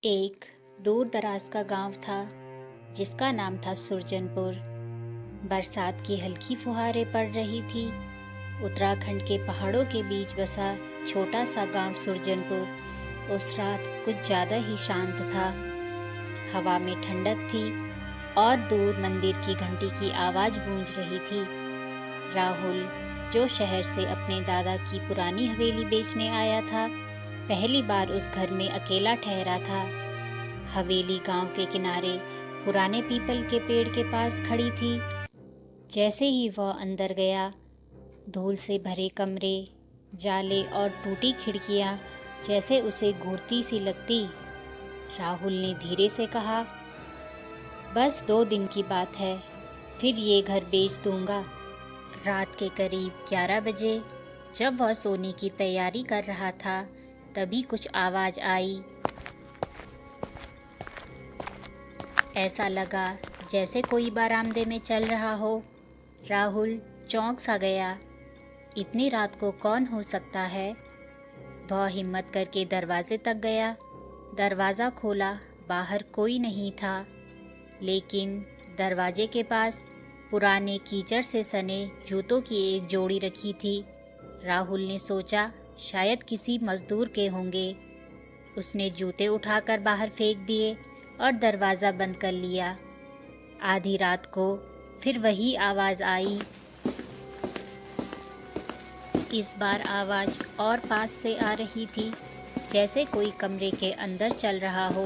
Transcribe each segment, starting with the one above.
एक दूर दराज का गांव था जिसका नाम था सुरजनपुर। बरसात की हल्की फुहारें पड़ रही थी। उत्तराखंड के पहाड़ों के बीच बसा छोटा सा गांव सुरजनपुर उस रात कुछ ज़्यादा ही शांत था। हवा में ठंडक थी और दूर मंदिर की घंटी की आवाज़ गूंज रही थी। राहुल, जो शहर से अपने दादा की पुरानी हवेली बेचने आया था, पहली बार उस घर में अकेला ठहरा था। हवेली गांव के किनारे पुराने पीपल के पेड़ के पास खड़ी थी। जैसे ही वह अंदर गया, धूल से भरे कमरे, जाले और टूटी खिड़कियां जैसे उसे घूरती सी लगती। राहुल ने धीरे से कहा, बस 2 दिन की बात है, फिर ये घर बेच दूंगा। रात के करीब 11 बजे जब वह सोने की तैयारी कर रहा था, तभी कुछ आवाज़ आई। ऐसा लगा जैसे कोई बरामदे में चल रहा हो। राहुल चौंक सा गया। इतनी रात को कौन हो सकता है? वह हिम्मत करके दरवाजे तक गया। दरवाज़ा खोला, बाहर कोई नहीं था, लेकिन दरवाजे के पास पुराने कीचड़ से सने जूतों की एक जोड़ी रखी थी। राहुल ने सोचा, शायद किसी मजदूर के होंगे। उसने जूते उठाकर बाहर फेंक दिए और दरवाज़ा बंद कर लिया। आधी रात को फिर वही आवाज़ आई। इस बार आवाज़ और पास से आ रही थी, जैसे कोई कमरे के अंदर चल रहा हो।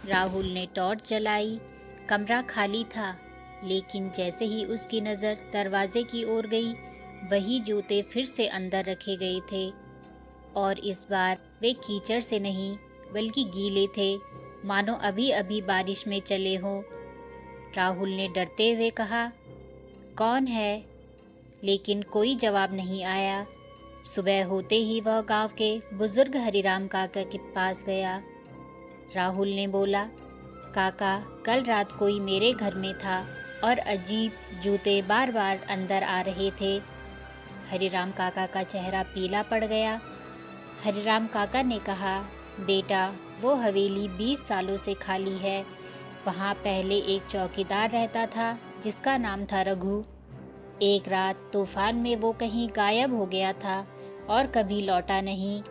राहुल ने टॉर्च जलाई। कमरा खाली था, लेकिन जैसे ही उसकी नज़र दरवाजे की ओर गई, वही जूते फिर से अंदर रखे गए थे, और इस बार वे कीचड़ से नहीं बल्कि गीले थे, मानो अभी अभी बारिश में चले हों। राहुल ने डरते हुए कहा, कौन है? लेकिन कोई जवाब नहीं आया। सुबह होते ही वह गांव के बुजुर्ग हरिराम काका के पास गया। राहुल ने बोला, काका, कल रात कोई मेरे घर में था और अजीब जूते बार बार अंदर आ रहे थे। हरिराम काका का चेहरा पीला पड़ गया। हरिराम काका ने कहा, बेटा, वो हवेली 20 सालों से खाली है। वहाँ पहले एक चौकीदार रहता था जिसका नाम था रघु। एक रात तूफान में वो कहीं गायब हो गया था और कभी लौटा नहीं।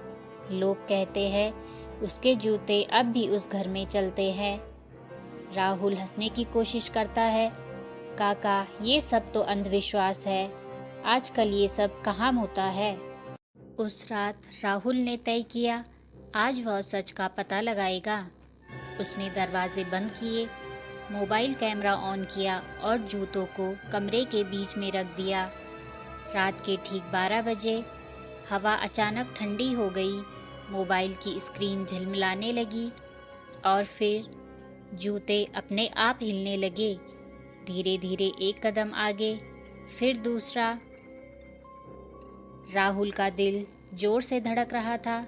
लोग कहते हैं उसके जूते अब भी उस घर में चलते हैं। राहुल हंसने की कोशिश करता है, काका, ये सब तो अंधविश्वास है। आजकल ये सब कहाँ होता है। उस रात राहुल ने तय किया, आज वह सच का पता लगाएगा। उसने दरवाजे बंद किए, मोबाइल कैमरा ऑन किया और जूतों को कमरे के बीच में रख दिया। रात के ठीक 12 बजे हवा अचानक ठंडी हो गई। मोबाइल की स्क्रीन झिलमिलाने लगी और फिर जूते अपने आप हिलने लगे। धीरे धीरे एक कदम आगे, फिर दूसरा। राहुल का दिल जोर से धड़क रहा था।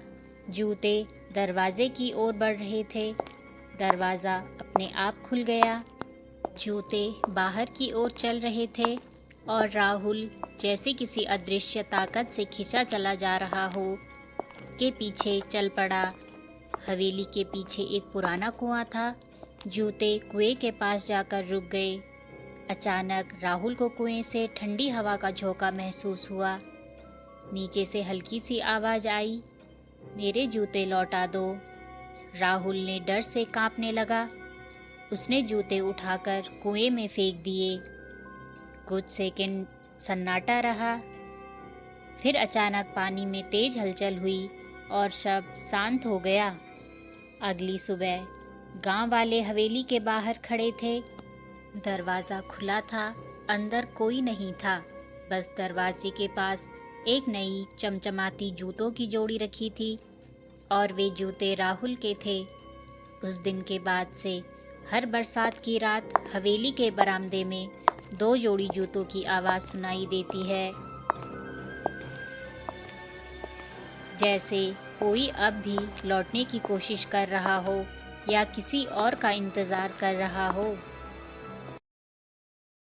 जूते दरवाजे की ओर बढ़ रहे थे। दरवाज़ा अपने आप खुल गया। जूते बाहर की ओर चल रहे थे और राहुल जैसे किसी अदृश्य ताकत से खिंचा चला जा रहा हो के पीछे चल पड़ा। हवेली के पीछे एक पुराना कुआं था। जूते कुएं के पास जाकर रुक गए। अचानक राहुल को कुएं से ठंडी हवा का झोंका महसूस हुआ। नीचे से हल्की सी आवाज़ आई, मेरे जूते लौटा दो। राहुल ने डर से कांपने लगा। उसने जूते उठाकर कुएं में फेंक दिए। कुछ सेकंड सन्नाटा रहा। फिर अचानक पानी में तेज हलचल हुई और सब शांत हो गया। अगली सुबह गांव वाले हवेली के बाहर खड़े थे। दरवाज़ा खुला था, अंदर कोई नहीं था। बस दरवाजे के पास एक नई चमचमाती जूतों की जोड़ी रखी थी और वे जूते राहुल के थे। उस दिन के बाद से हर बरसात की रात हवेली के बरामदे में 2 जोड़ी जूतों की आवाज़ सुनाई देती है, जैसे कोई अब भी लौटने की कोशिश कर रहा हो या किसी और का इंतज़ार कर रहा हो।